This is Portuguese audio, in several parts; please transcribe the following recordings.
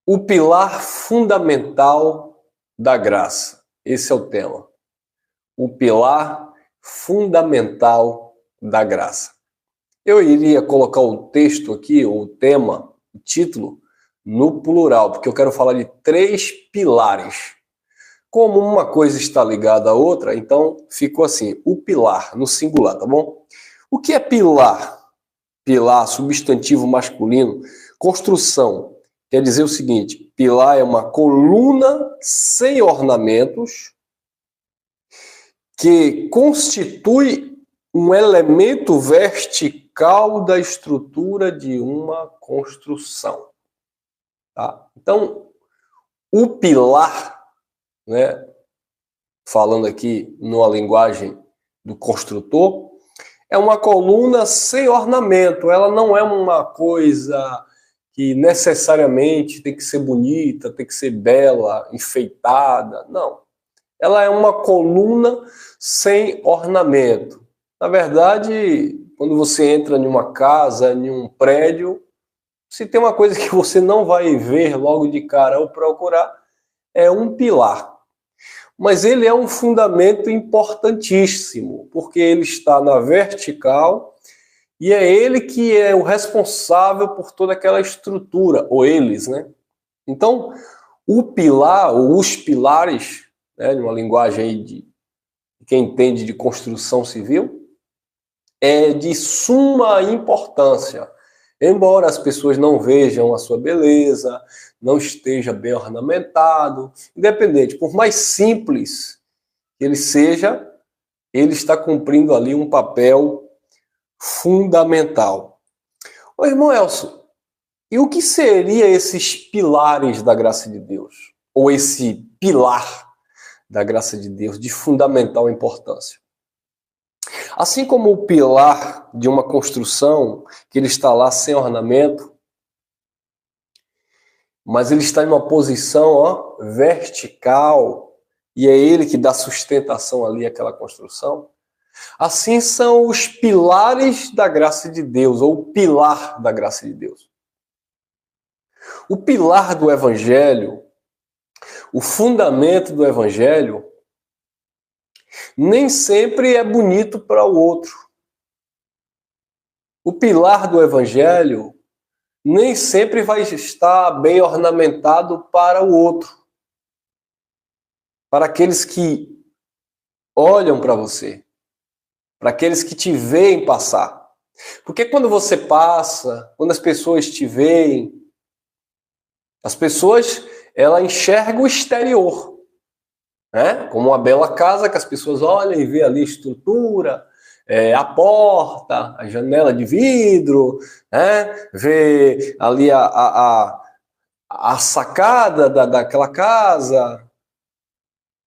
O pilar fundamental da graça. Esse é o tema. O pilar fundamental da graça. Eu iria colocar o texto aqui, o tema, o título, no plural, porque eu quero falar de 3 pilares. Como uma coisa está ligada à outra, então ficou assim, o pilar, no singular, tá bom? O que é pilar? Pilar, substantivo masculino, construção. Quer dizer o seguinte, pilar é uma coluna sem ornamentos que constitui um elemento vertical da estrutura de uma construção. Tá? Então, o pilar, né, falando aqui numa linguagem do construtor, é uma coluna sem ornamento. Ela não é uma coisa que necessariamente tem que ser bonita, tem que ser bela, enfeitada. Não. Ela é uma coluna sem ornamento. Na verdade, quando você entra em uma casa, em um prédio, se tem uma coisa que você não vai ver logo de cara ou procurar, é um pilar. Mas ele é um fundamento importantíssimo, porque ele está na vertical e é ele que é o responsável por toda aquela estrutura, ou eles, né? Então, o pilar, ou os pilares, né, numa linguagem aí de quem entende de construção civil, é de suma importância. Embora as pessoas não vejam a sua beleza, não esteja bem ornamentado, independente, por mais simples que ele seja, ele está cumprindo ali um papel fundamental. Ô irmão Elcio, e o que seria esses pilares da graça de Deus? Ou esse pilar da graça de Deus de fundamental importância? Assim como o pilar de uma construção, que ele está lá sem ornamento, mas ele está em uma posição vertical, e é ele que dá sustentação ali àquela construção, assim são os pilares da graça de Deus, ou o pilar da graça de Deus. O pilar do Evangelho, o fundamento do Evangelho, nem sempre é bonito para o outro. O pilar do Evangelho nem sempre vai estar bem ornamentado para o outro. Para aqueles que olham para você. Para aqueles que te veem passar. Porque quando você passa, quando as pessoas te veem, as pessoas, ela enxergam o exterior. Né? Como uma bela casa que as pessoas olham e vê ali a estrutura, a porta, a janela de vidro, né? Vê ali a sacada daquela casa.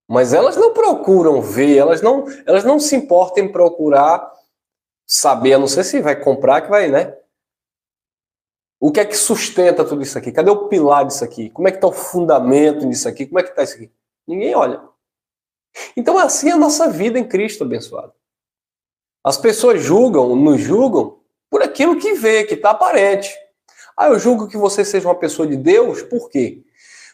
Mas elas não procuram ver, elas não se importam em procurar saber, a não ser se vai comprar que vai, né? O que é que sustenta tudo isso aqui? Cadê o pilar disso aqui? Como é que está o fundamento disso aqui? Como é que está isso aqui? Ninguém olha. Então assim é a nossa vida em Cristo, abençoado. As pessoas nos julgam por aquilo que vê, que está aparente. Eu julgo que você seja uma pessoa de Deus, por quê?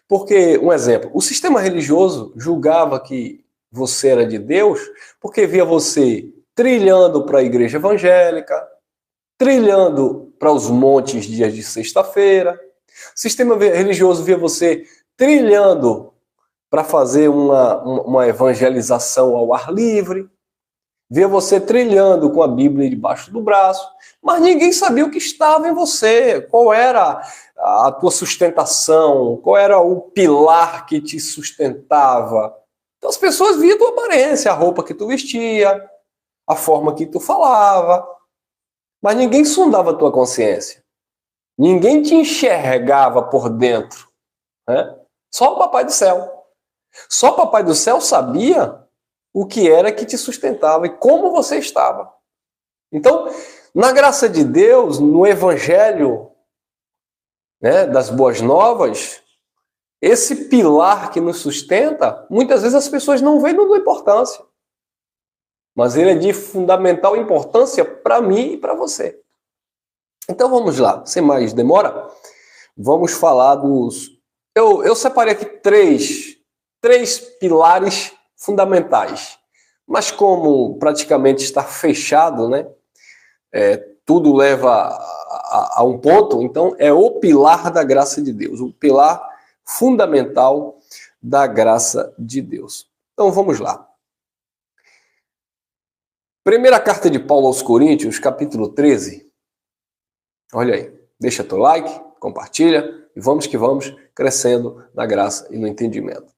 Porque, um exemplo, o sistema religioso julgava que você era de Deus porque via você trilhando para a igreja evangélica, trilhando para os montes dias de sexta-feira. O sistema religioso via você trilhando para fazer uma evangelização ao ar livre, via você trilhando com a Bíblia debaixo do braço, mas ninguém sabia o que estava em você, qual era a tua sustentação, qual era o pilar que te sustentava. Então as pessoas viam a tua aparência, a roupa que tu vestia, a forma que tu falava, mas ninguém sondava a tua consciência. Ninguém te enxergava por dentro. Né? Só o Papai do Céu. Só o Papai do Céu sabia o que era que te sustentava e como você estava. Então, na graça de Deus, no Evangelho, né, das Boas Novas, esse pilar que nos sustenta, muitas vezes as pessoas não veem dando importância. Mas ele é de fundamental importância para mim e para você. Então vamos lá, sem mais demora, vamos falar dos Eu separei aqui três pilares fundamentais. Mas como praticamente está fechado, né? Tudo leva a um ponto, então é o pilar da graça de Deus, o pilar fundamental da graça de Deus. Então vamos lá. Primeira carta de Paulo aos Coríntios, capítulo 13. Olha aí, deixa teu like, compartilha e vamos que vamos crescendo na graça e no entendimento.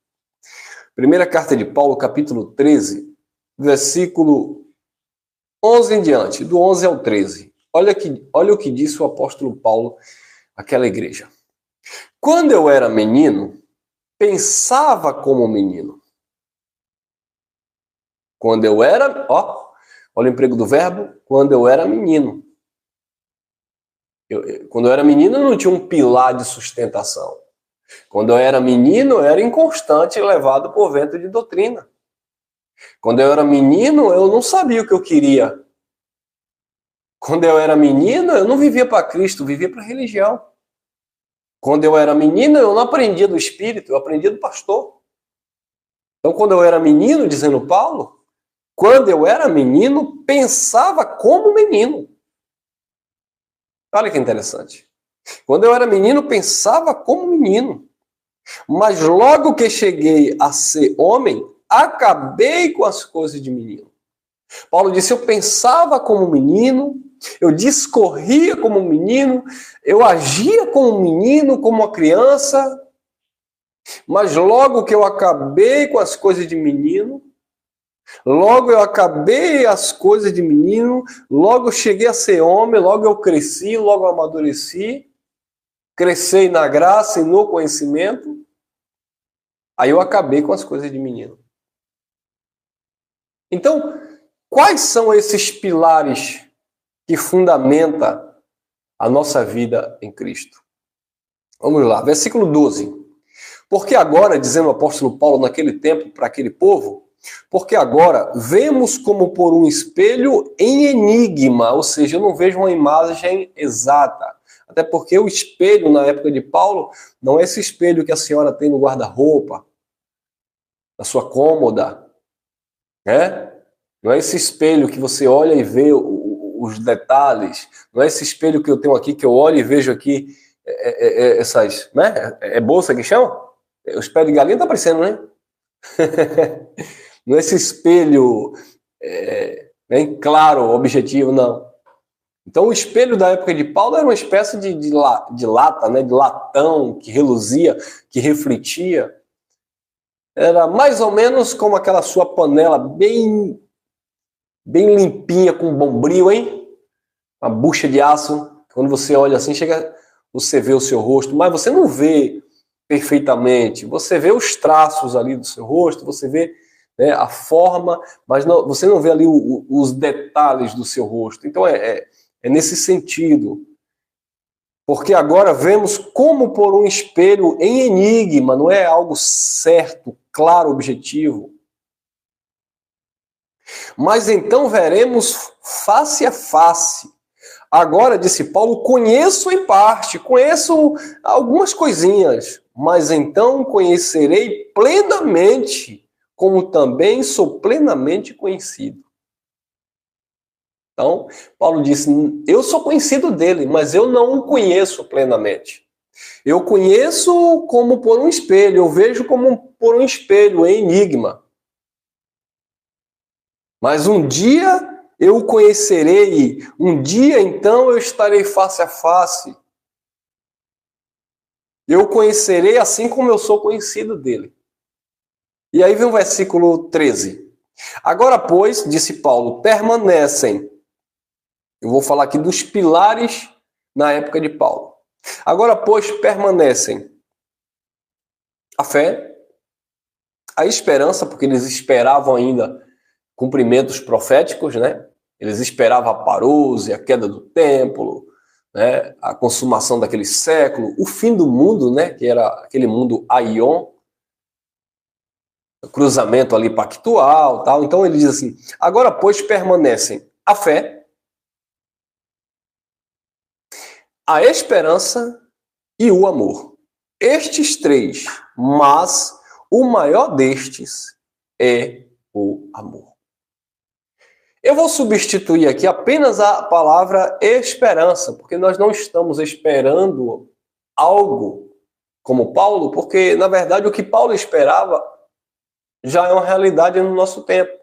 Primeira carta de Paulo, capítulo 13, versículo 11 em diante, do 11 ao 13. Olha o que disse o apóstolo Paulo àquela igreja. Quando eu era menino, pensava como menino. Quando eu era, olha o emprego do verbo, quando eu era menino. Quando eu era menino, eu não tinha um pilar de sustentação. Quando eu era menino, eu era inconstante e levado por vento de doutrina. Quando eu era menino, eu não sabia o que eu queria. Quando eu era menino, eu não vivia para Cristo, eu vivia para a religião. Quando eu era menino, eu não aprendia do Espírito, eu aprendia do pastor. Então, quando eu era menino, dizendo Paulo, quando eu era menino, pensava como menino. Olha que interessante. Quando eu era menino, pensava como menino. Mas logo que cheguei a ser homem, acabei com as coisas de menino. Paulo disse, eu pensava como menino, eu discorria como menino, eu agia como menino, como uma criança, mas logo que eu acabei com as coisas de menino, logo eu acabei as coisas de menino, logo eu cheguei a ser homem, logo eu cresci, logo eu amadureci, cresci na graça e no conhecimento, aí eu acabei com as coisas de menino. Então, quais são esses pilares que fundamentam a nossa vida em Cristo? Vamos lá, versículo 12. Porque agora, dizendo o apóstolo Paulo naquele tempo para aquele povo, porque agora vemos como por um espelho em enigma, ou seja, eu não vejo uma imagem exata. Até porque o espelho, na época de Paulo, não é esse espelho que a senhora tem no guarda-roupa, na sua cômoda, né? Não é esse espelho que você olha e vê os detalhes, não é esse espelho que eu tenho aqui, que eu olho e vejo aqui essas, né? É bolsa que chama? Os pés de galinha tá aparecendo, né? Não é esse espelho claro, objetivo, não. Então o espelho da época de Paulo era uma espécie de lata, né? De latão, que reluzia, que refletia. Era mais ou menos como aquela sua panela bem limpinha, com bombril, hein? Uma bucha de aço. Quando você olha assim, você vê o seu rosto, mas você não vê perfeitamente. Você vê os traços ali do seu rosto, você vê, né, a forma, mas você não vê ali os detalhes do seu rosto. Então é nesse sentido. Porque agora vemos como por um espelho em enigma, não é algo certo, claro, objetivo. Mas então veremos face a face. Agora, disse Paulo, conheço em parte, conheço algumas coisinhas, mas então conhecerei plenamente, como também sou plenamente conhecido. Então, Paulo disse, eu sou conhecido dele, mas eu não o conheço plenamente. Eu conheço como por um espelho, eu vejo como por um espelho, em enigma. Mas um dia eu o conhecerei, um dia então eu estarei face a face. Eu o conhecerei assim como eu sou conhecido dele. E aí vem o versículo 13. Agora, pois, disse Paulo, permanecem. Eu vou falar aqui dos pilares na época de Paulo. Agora, pois, permanecem a fé, a esperança, porque eles esperavam ainda cumprimentos proféticos, né? Eles esperavam a parose, a queda do templo, né? A consumação daquele século, o fim do mundo, né? Que era aquele mundo aion, o cruzamento ali pactual, tal. Então ele diz assim: agora, pois, permanecem a fé, a esperança e o amor. estes três, mas o maior destes é o amor. Eu vou substituir aqui apenas a palavra esperança, porque nós não estamos esperando algo como Paulo, porque, na verdade, o que Paulo esperava já é uma realidade no nosso tempo,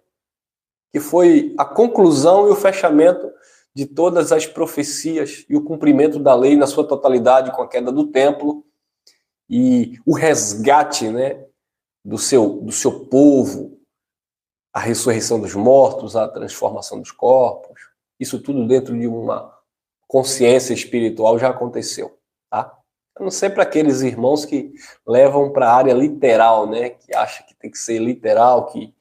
que foi a conclusão e o fechamento de todas as profecias e o cumprimento da lei na sua totalidade com a queda do templo e o resgate, né, do seu povo, a ressurreição dos mortos, a transformação dos corpos, isso tudo dentro de uma consciência espiritual já aconteceu, tá? Eu não sei para aqueles irmãos que levam para a área literal, né, que acham que tem que ser literal, que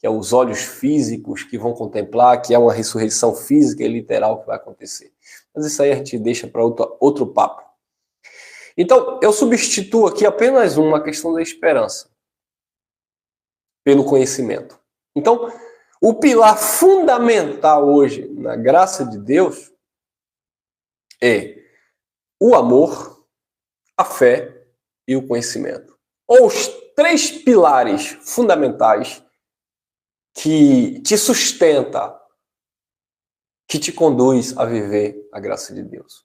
é os olhos físicos que vão contemplar, que é uma ressurreição física e literal que vai acontecer. Mas isso aí a gente deixa para outro papo. Então, eu substituo aqui apenas uma questão da esperança pelo conhecimento. Então, o pilar fundamental hoje na graça de Deus é o amor, a fé e o conhecimento. Ou os três pilares fundamentais que te sustenta, que te conduz a viver a graça de Deus.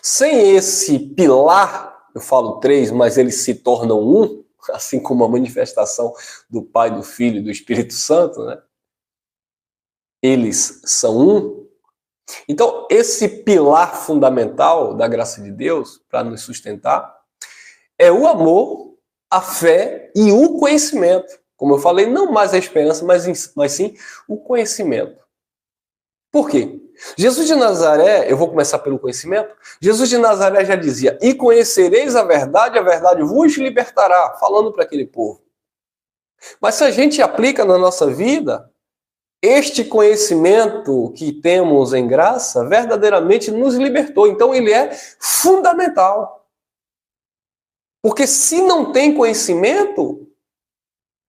Sem esse pilar, eu falo três, mas eles se tornam um, assim como a manifestação do Pai, do Filho e do Espírito Santo, né? Eles são um. Então, esse pilar fundamental da graça de Deus, para nos sustentar, é o amor, a fé e o conhecimento. Como eu falei, não mais a esperança, mas sim o conhecimento. Por quê? Jesus de Nazaré, eu vou começar pelo conhecimento, Jesus de Nazaré já dizia, e conhecereis a verdade vos libertará, falando para aquele povo. Mas se a gente aplica na nossa vida, este conhecimento que temos em graça verdadeiramente nos libertou. Então ele é fundamental. Porque se não tem conhecimento,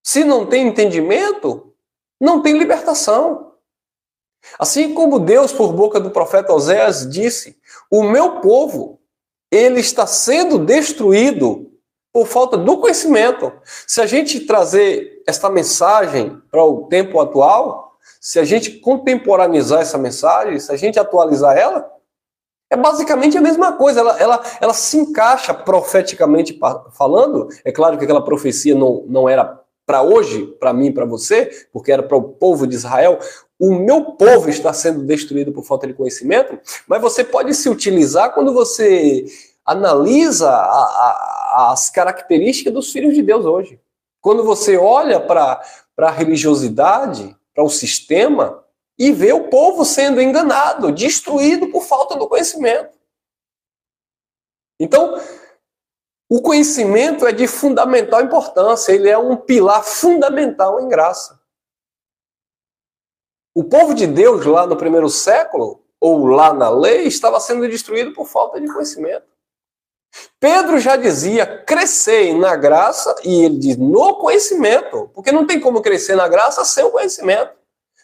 se não tem entendimento, não tem libertação. Assim como Deus, por boca do profeta Oséias, disse, o meu povo, ele está sendo destruído por falta do conhecimento. Se a gente trazer esta mensagem para o tempo atual, se a gente contemporaneizar essa mensagem, se a gente atualizar ela, é basicamente a mesma coisa. Ela se encaixa profeticamente falando. É claro que aquela profecia não era para hoje, para mim, para você, porque era para o povo de Israel. O meu povo está sendo destruído por falta de conhecimento, mas você pode se utilizar quando você analisa as características dos filhos de Deus hoje. Quando você olha para a religiosidade, para o sistema, e vê o povo sendo enganado, destruído por falta do conhecimento. Então, o conhecimento é de fundamental importância, ele é um pilar fundamental em graça. O povo de Deus lá no primeiro século, ou lá na lei, estava sendo destruído por falta de conhecimento. Pedro já dizia, crescei na graça, e ele diz, no conhecimento, porque não tem como crescer na graça sem o conhecimento.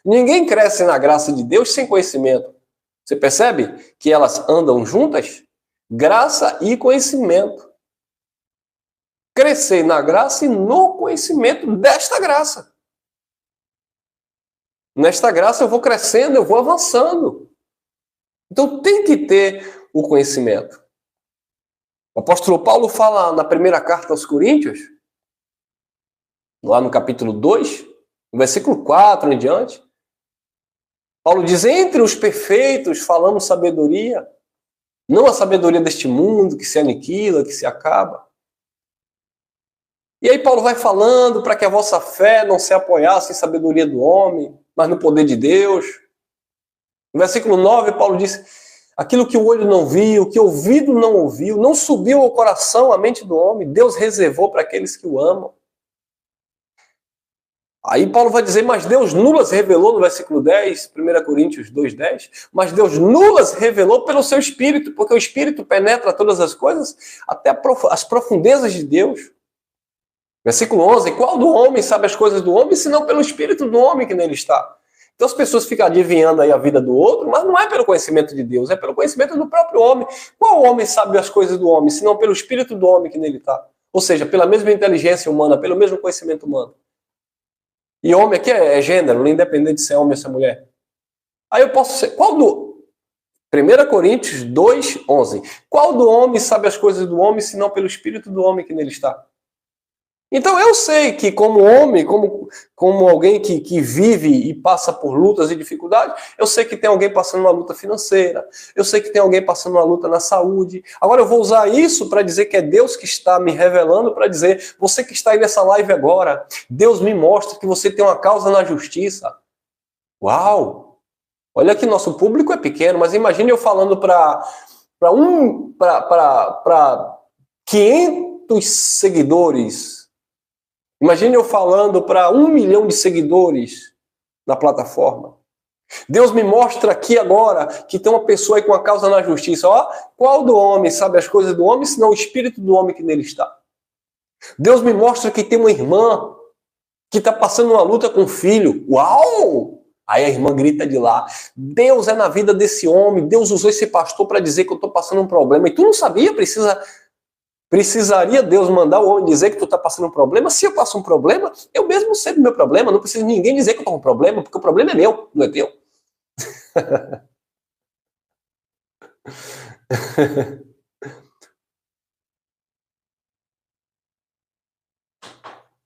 Ninguém cresce na graça de Deus sem conhecimento. Você percebe que elas andam juntas? Graça e conhecimento. Crescer na graça e no conhecimento desta graça. Nesta graça eu vou crescendo, eu vou avançando. Então tem que ter o conhecimento. O apóstolo Paulo fala na primeira carta aos Coríntios, lá no capítulo 2, no versículo 4 em diante, Paulo diz, entre os perfeitos falamos sabedoria, não a sabedoria deste mundo que se aniquila, que se acaba. E aí Paulo vai falando para que a vossa fé não se apoiasse em sabedoria do homem, mas no poder de Deus. No versículo 9, Paulo diz, aquilo que o olho não viu, que o ouvido não ouviu, não subiu ao coração, à mente do homem, Deus reservou para aqueles que o amam. Aí Paulo vai dizer, mas Deus nulas revelou no versículo 10, 1 Coríntios 2:10, mas Deus nulas revelou pelo seu Espírito, porque o Espírito penetra todas as coisas, até as profundezas de Deus. Versículo 11, qual do homem sabe as coisas do homem, senão pelo Espírito do homem que nele está? Então as pessoas ficam adivinhando aí a vida do outro, mas não é pelo conhecimento de Deus, é pelo conhecimento do próprio homem. Qual homem sabe as coisas do homem, senão pelo espírito do homem que nele está? Ou seja, pela mesma inteligência humana, pelo mesmo conhecimento humano. E homem aqui é gênero, independente de se é homem ou se é mulher. Aí eu posso ser... Qual do... 1 Coríntios 2, 11. Qual do homem sabe as coisas do homem, senão pelo espírito do homem que nele está? Então eu sei que como homem, como alguém que vive e passa por lutas e dificuldades, eu sei que tem alguém passando uma luta financeira, eu sei que tem alguém passando uma luta na saúde. Agora eu vou usar isso para dizer que é Deus que está me revelando, para dizer, você que está aí nessa live agora, Deus me mostra que você tem uma causa na justiça. Uau! Olha que nosso público é pequeno, mas imagine eu falando para 500 seguidores. Imagine eu falando para 1 milhão de seguidores na plataforma. Deus me mostra aqui agora que tem uma pessoa aí com a causa na justiça. Ó, qual do homem sabe as coisas do homem, senão o espírito do homem que nele está? Deus me mostra que tem uma irmã que está passando uma luta com o filho. Uau! Aí a irmã grita de lá. Deus é na vida desse homem. Deus usou esse pastor para dizer que eu estou passando um problema. E tu não sabia? Precisaria Deus mandar o homem dizer que tu está passando um problema? Se eu passo um problema, eu mesmo sei do meu problema. Não preciso ninguém dizer que eu estou com um problema, porque o problema é meu, não é teu.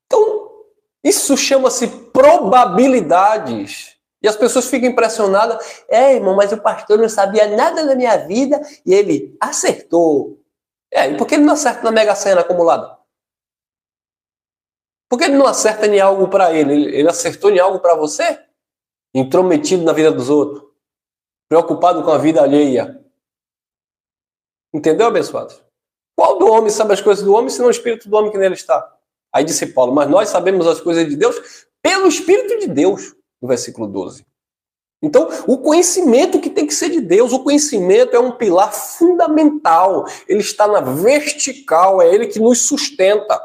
Então, isso chama-se probabilidades. E as pessoas ficam impressionadas. Irmão, mas o pastor não sabia nada da minha vida e ele acertou. E por que ele não acerta na Mega Sena acumulada? Por que ele não acerta em algo para ele? Ele acertou em algo para você? Intrometido na vida dos outros. Preocupado com a vida alheia. Entendeu, abençoados? Qual do homem sabe as coisas do homem, senão o espírito do homem que nele está? Aí disse Paulo, mas nós sabemos as coisas de Deus pelo Espírito de Deus, no versículo 12. Então, o conhecimento que tem que ser de Deus, o conhecimento é um pilar fundamental. Ele está na vertical, é ele que nos sustenta.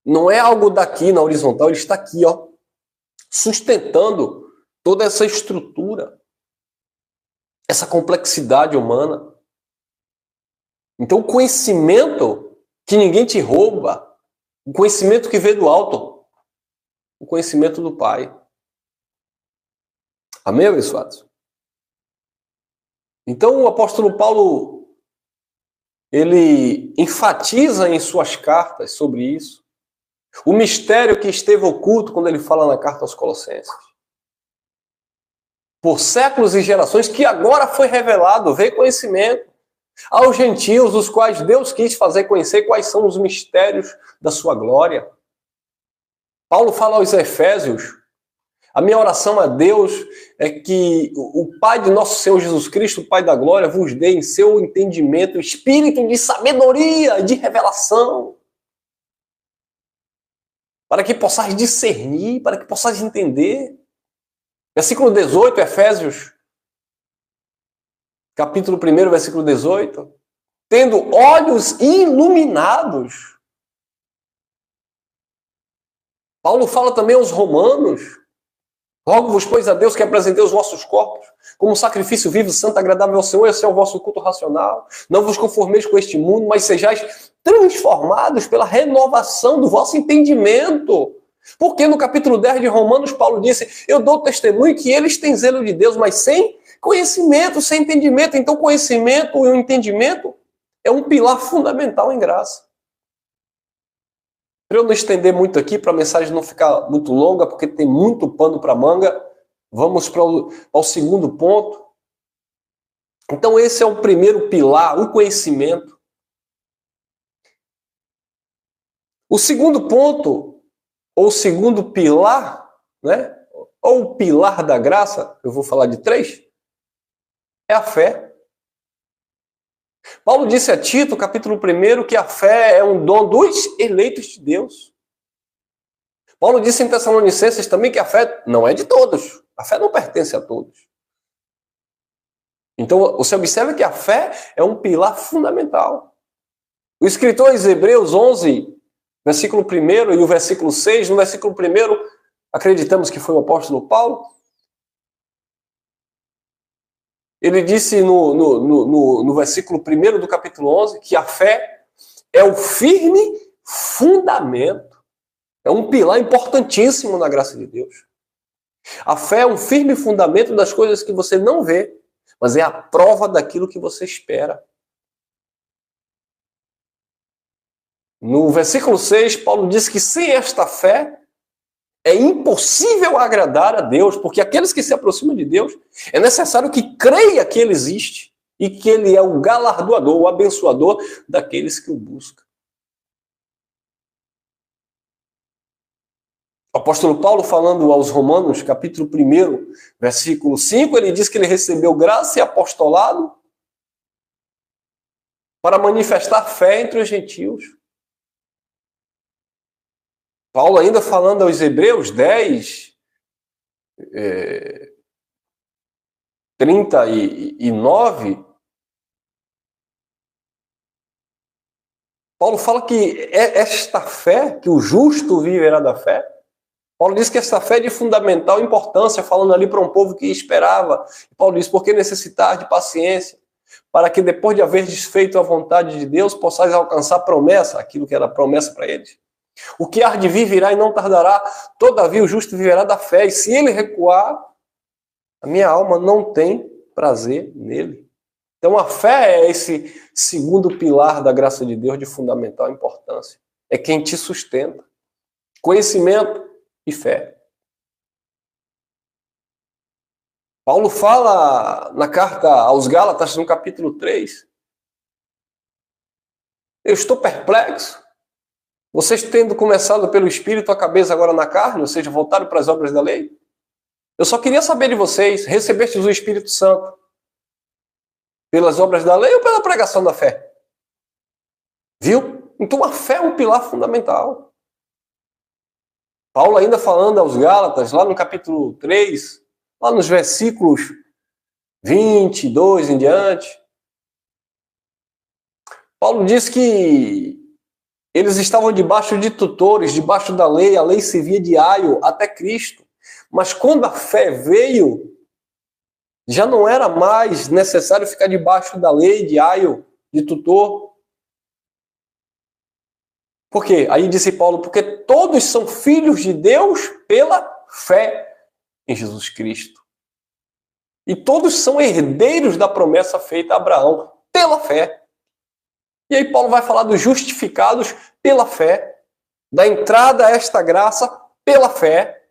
Não é algo daqui na horizontal, ele está aqui, ó, sustentando toda essa estrutura, essa complexidade humana. Então, o conhecimento que ninguém te rouba, o conhecimento que veio do alto, o conhecimento do Pai. Amém, abençoados? Então, o apóstolo Paulo, ele enfatiza em suas cartas sobre isso. O mistério que esteve oculto quando ele fala na carta aos Colossenses. Por séculos e gerações, que agora foi revelado, veio conhecimento aos gentios, os quais Deus quis fazer conhecer quais são os mistérios da sua glória. Paulo fala aos Efésios, a minha oração a Deus é que o Pai de nosso Senhor Jesus Cristo, o Pai da glória, vos dê em seu entendimento espírito de sabedoria, de revelação, para que possais discernir, para que possais entender. Versículo 18, Efésios, capítulo 1, versículo 18. Tendo olhos iluminados. Paulo fala também aos romanos. Rogo-vos, pois, a Deus que apresentei os vossos corpos como sacrifício vivo, santo, agradável ao Senhor, esse é o vosso culto racional. Não vos conformeis com este mundo, mas sejais transformados pela renovação do vosso entendimento. Porque no capítulo 10 de Romanos, Paulo disse, eu dou testemunho que eles têm zelo de Deus, mas sem conhecimento, sem entendimento. Então, conhecimento e o entendimento é um pilar fundamental em graça. Para eu não estender muito aqui, para a mensagem não ficar muito longa, porque tem muito pano para manga, vamos para o segundo ponto. Então, esse é o primeiro pilar, o conhecimento. O segundo ponto, ou o segundo pilar, né? Ou o pilar da graça, eu vou falar de 3, é a fé. Paulo disse a Tito, capítulo 1, que a fé é um dom dos eleitos de Deus. Paulo disse em Tessalonicenses também que a fé não é de todos. A fé não pertence a todos. Então, você observa que a fé é um pilar fundamental. O escritor aos Hebreus 11, versículo 1 e o versículo 6, no versículo 1, Acreditamos que foi o apóstolo Paulo? Ele disse no versículo 1 do capítulo 11 que a fé é o firme fundamento, é um pilar importantíssimo na graça de Deus. A fé é um firme fundamento das coisas que você não vê, mas é a prova daquilo que você espera. No versículo 6, Paulo diz que sem esta fé é impossível agradar a Deus, porque aqueles que se aproximam de Deus, é necessário que creia que Ele existe e que Ele é o galardoador, o abençoador daqueles que o buscam. O apóstolo Paulo, falando aos Romanos, capítulo 1, versículo 5, ele diz que ele recebeu graça e apostolado para manifestar fé entre os gentios. Paulo, ainda falando aos Hebreus 10, 39, Paulo fala que esta fé, que o justo viverá da fé, Paulo diz que esta fé é de fundamental importância, falando ali para um povo que esperava. Paulo diz, porque necessitar de paciência, para que depois de haver desfeito a vontade de Deus, possais alcançar a promessa, aquilo que era promessa para eles. O que há de vir virá e não tardará, todavia o justo viverá da fé, e se ele recuar, a minha alma não tem prazer nele. Então a fé é esse segundo pilar da graça de Deus de fundamental importância. É quem te sustenta. Conhecimento e fé. Paulo fala na carta aos Gálatas, no capítulo 3, eu estou perplexo. Vocês tendo começado pelo Espírito, a cabeça agora na carne, ou seja, voltaram para as obras da lei? Eu só queria saber de vocês, recebestes o Espírito Santo pelas obras da lei ou pela pregação da fé? Viu? Então a fé é um pilar fundamental. Paulo ainda falando aos Gálatas, lá no capítulo 3, lá nos versículos 22 em diante, Paulo diz que eles estavam debaixo de tutores, debaixo da lei, a lei servia de aio até Cristo. Mas quando a fé veio, já não era mais necessário ficar debaixo da lei, de aio, de tutor. Por quê? Aí disse Paulo, porque todos são filhos de Deus pela fé em Jesus Cristo. E todos são herdeiros da promessa feita a Abraão pela fé. E aí Paulo vai falar dos justificados pela fé, da entrada a esta graça pela fé.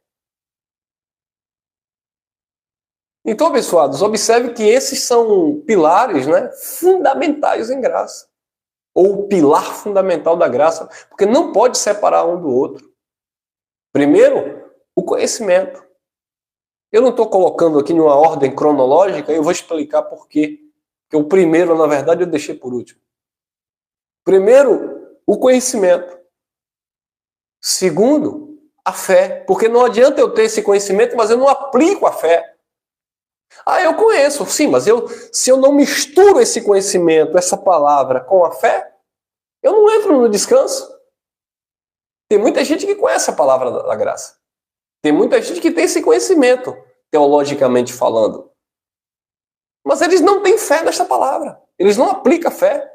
Então, abençoados, observe que esses são pilares, né, fundamentais em graça. Ou o pilar fundamental da graça, porque não pode separar um do outro. Primeiro, o conhecimento. Eu não estou colocando aqui numa ordem cronológica, eu vou explicar por quê. Porque o primeiro, na verdade, eu deixei por último. Primeiro, o conhecimento. Segundo, a fé. Porque não adianta eu ter esse conhecimento, mas eu não aplico a fé. Ah, eu conheço, sim, mas se eu não misturo esse conhecimento, essa palavra com a fé, eu não entro no descanso. Tem muita gente que conhece a palavra da graça. Tem muita gente que tem esse conhecimento, teologicamente falando. Mas eles não têm fé nesta palavra. Eles não aplicam a fé.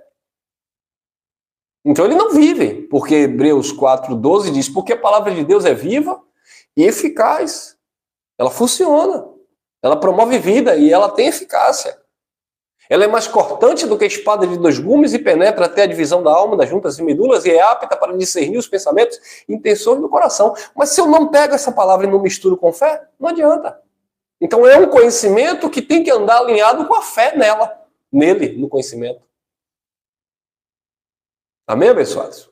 Então ele não vive, porque Hebreus 4:12 diz, porque a palavra de Deus é viva e eficaz. Ela funciona, ela promove vida e ela tem eficácia. Ela é mais cortante do que a espada de dois gumes e penetra até a divisão da alma, das juntas e medulas, e é apta para discernir os pensamentos e intenções do coração. Mas se eu não pego essa palavra e não misturo com fé, não adianta. Então é um conhecimento que tem que andar alinhado com a fé nele, no conhecimento. Amém, abençoados?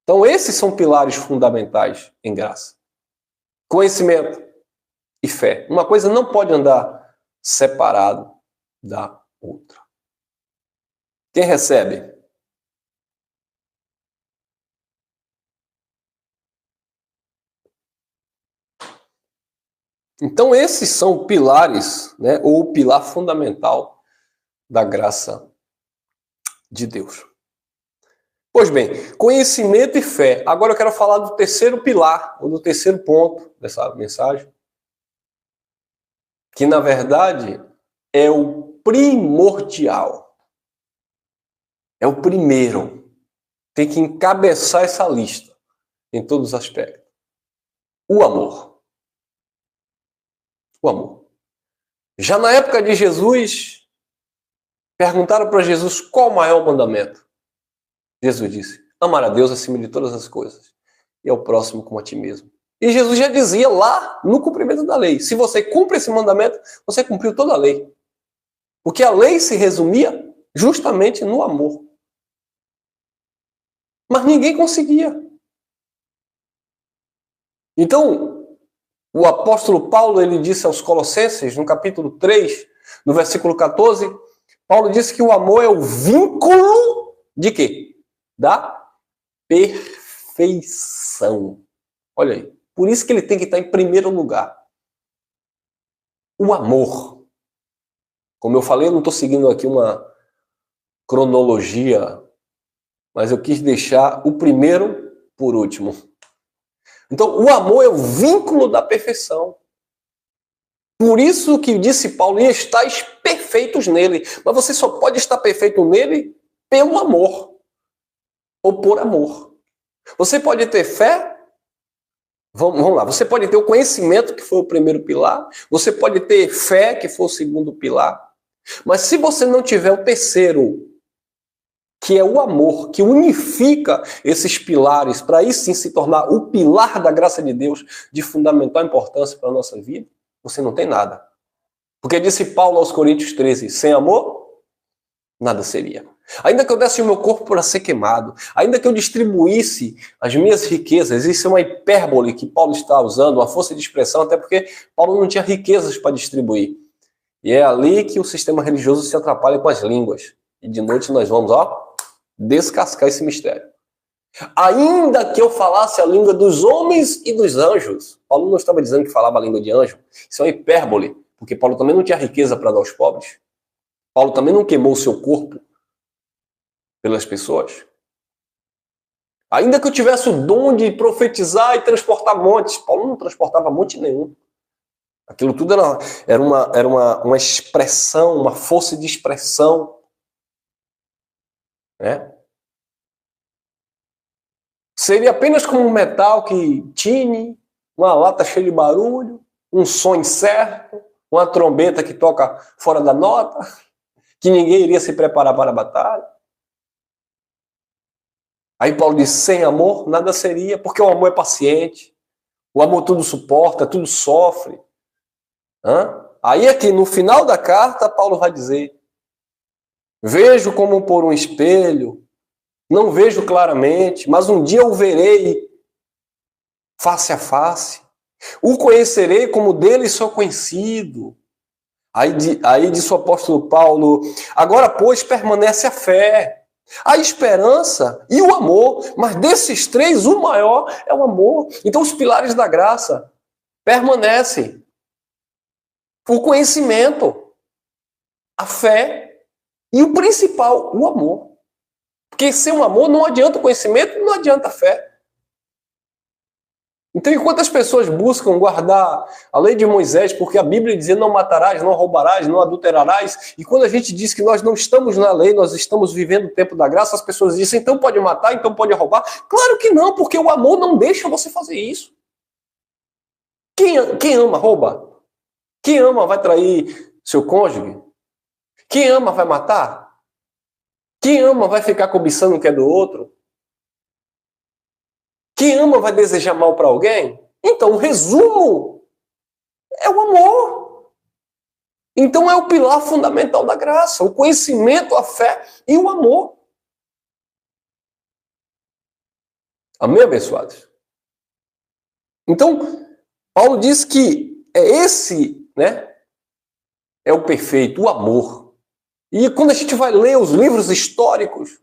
Então esses são pilares fundamentais em graça. Conhecimento e fé. Uma coisa não pode andar separado da outra. Quem recebe? Então esses são pilares, né, ou o pilar fundamental da graça de Deus. Pois bem, conhecimento e fé. Agora eu quero falar do terceiro pilar, ou do terceiro ponto dessa mensagem, que na verdade é o primordial. É o primeiro. Tem que encabeçar essa lista em todos os aspectos. O amor. O amor. Já na época de Jesus, perguntaram para Jesus qual o maior mandamento. Jesus disse: amar a Deus acima de todas as coisas e ao próximo como a ti mesmo. E Jesus já dizia lá no cumprimento da lei: se você cumpre esse mandamento, você cumpriu toda a lei. Porque a lei se resumia justamente no amor. Mas ninguém conseguia. Então, o apóstolo Paulo, ele disse aos Colossenses, no capítulo 3, no versículo 14, Paulo disse que o amor é o vínculo de quê? Da perfeição. Olha aí. Por isso que ele tem que estar em primeiro lugar. O amor. Como eu falei, eu não estou seguindo aqui uma cronologia, mas eu quis deixar o primeiro por último. Então, o amor é o vínculo da perfeição. Por isso que disse Paulo, e estáis perfeitos nele. Mas você só pode estar perfeito nele pelo amor. Ou por amor. Você pode ter fé. Vamos lá. Você pode ter o conhecimento, que foi o primeiro pilar. Você pode ter fé, que foi o segundo pilar. Mas se você não tiver o terceiro, que é o amor, que unifica esses pilares, para aí sim se tornar o pilar da graça de Deus de fundamental importância para a nossa vida, você não tem nada. Porque disse Paulo aos Coríntios 13, sem amor, nada seria. Ainda que eu desse o meu corpo para ser queimado, ainda que eu distribuísse as minhas riquezas, isso é uma hipérbole que Paulo está usando, uma força de expressão, até porque Paulo não tinha riquezas para distribuir. E é ali que o sistema religioso se atrapalha com as línguas. E de noite nós vamos, descascar esse mistério. Ainda que eu falasse a língua dos homens e dos anjos. Paulo não estava dizendo que falava a língua de anjo. Isso é uma hipérbole, porque Paulo também não tinha riqueza para dar aos pobres. Paulo também não queimou o seu corpo pelas pessoas. Ainda que eu tivesse o dom de profetizar e transportar montes. Paulo não transportava monte nenhum. Aquilo tudo era uma expressão, uma força de expressão. Né? Seria apenas como um metal que tine, uma lata cheia de barulho, um som incerto, uma trombeta que toca fora da nota, que ninguém iria se preparar para a batalha. Aí Paulo diz, sem amor nada seria, porque o amor é paciente, o amor tudo suporta, tudo sofre. Aí aqui no final da carta, Paulo vai dizer, vejo como por um espelho, não vejo claramente, mas um dia o verei face a face. O conhecerei como dele sou conhecido. Aí diz o apóstolo Paulo, agora, pois, permanece a fé, a esperança e o amor, mas desses três, o maior é o amor. Então, os pilares da graça permanecem. O conhecimento, a fé e o principal, o amor. Porque sem o amor não adianta o conhecimento, não adianta a fé. Então, enquanto as pessoas buscam guardar a lei de Moisés, porque a Bíblia diz não matarás, não roubarás, não adulterarás, e quando a gente diz que nós não estamos na lei, nós estamos vivendo o tempo da graça, as pessoas dizem, então pode matar, então pode roubar. Claro que não, porque o amor não deixa você fazer isso. Quem ama rouba? Quem ama vai trair seu cônjuge? Quem ama vai matar? Quem ama vai ficar cobiçando o que é do outro? Quem ama vai desejar mal para alguém? Então, o resumo é o amor. Então, é o pilar fundamental da graça. O conhecimento, a fé e o amor. Amém, abençoados? Então, Paulo diz que é o perfeito, o amor. E quando a gente vai ler os livros históricos,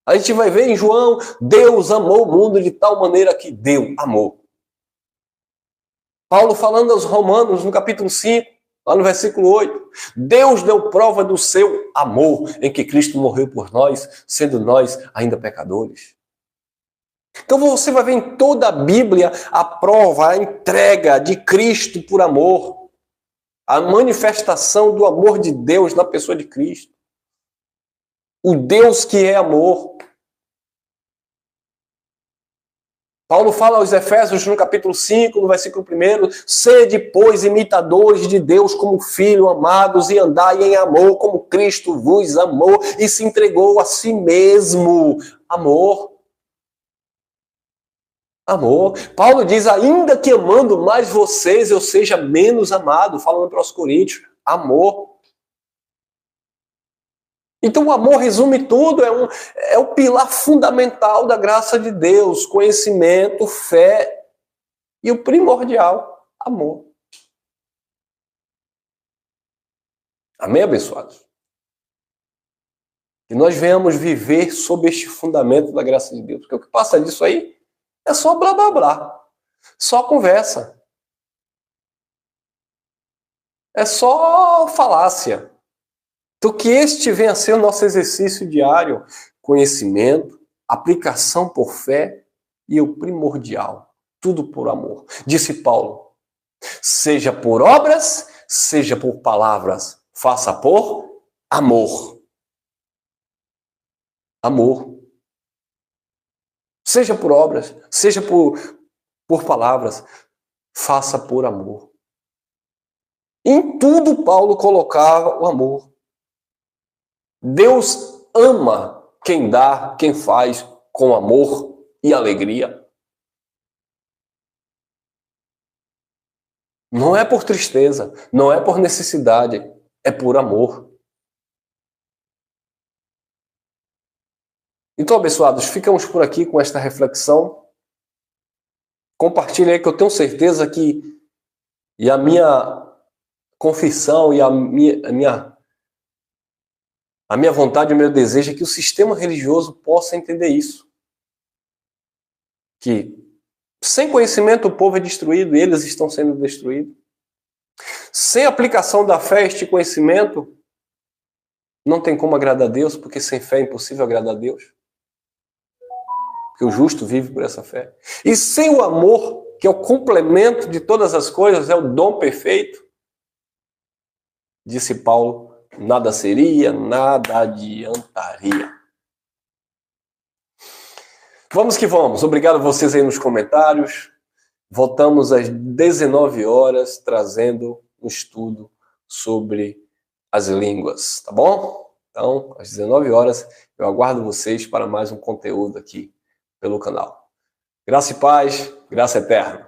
a gente vai ver em João, Deus amou o mundo de tal maneira que deu amor. Paulo falando aos Romanos, no capítulo 5, Lá no versículo 8. Deus deu prova do seu amor em que Cristo morreu por nós, sendo nós ainda pecadores. Então você vai ver em toda a Bíblia a prova, a entrega de Cristo por amor. A manifestação do amor de Deus na pessoa de Cristo. O Deus que é amor. Paulo fala aos Efésios no capítulo 5, no versículo 1, sede, pois, imitadores de Deus como filhos amados e andai em amor como Cristo vos amou e se entregou a si mesmo. Amor. Amor. Paulo diz, ainda que amando mais vocês, eu seja menos amado, falando para os coríntios. Amor. Então o amor resume tudo, é o pilar fundamental da graça de Deus, conhecimento, fé e o primordial, amor. Amém, abençoados? Que nós venhamos viver sob este fundamento da graça de Deus, porque o que passa disso aí é só blá blá blá, só conversa, é só falácia. Então, que este venha a ser o nosso exercício diário, conhecimento, aplicação por fé e o primordial, tudo por amor. Disse Paulo, seja por obras, seja por palavras, faça por amor. Amor. Seja por obras, seja por palavras, faça por amor. Em tudo Paulo colocava o amor. Deus ama quem dá, quem faz com amor e alegria. Não é por tristeza, não é por necessidade, é por amor. Então, abençoados, ficamos por aqui com esta reflexão. Compartilhe aí que eu tenho certeza que e a minha confissão e a minha vontade, o meu desejo é que o sistema religioso possa entender isso. Que sem conhecimento o povo é destruído e eles estão sendo destruídos. Sem aplicação da fé, este conhecimento, não tem como agradar a Deus, porque sem fé é impossível agradar a Deus. Porque o justo vive por essa fé. E sem o amor, que é o complemento de todas as coisas, é o dom perfeito, disse Paulo, nada seria, nada adiantaria. Vamos que vamos. Obrigado a vocês aí nos comentários. Voltamos às 19 horas trazendo um estudo sobre as línguas, tá bom? Então, às 19 horas, eu aguardo vocês para mais um conteúdo aqui pelo canal. Graça e paz, graça eterna.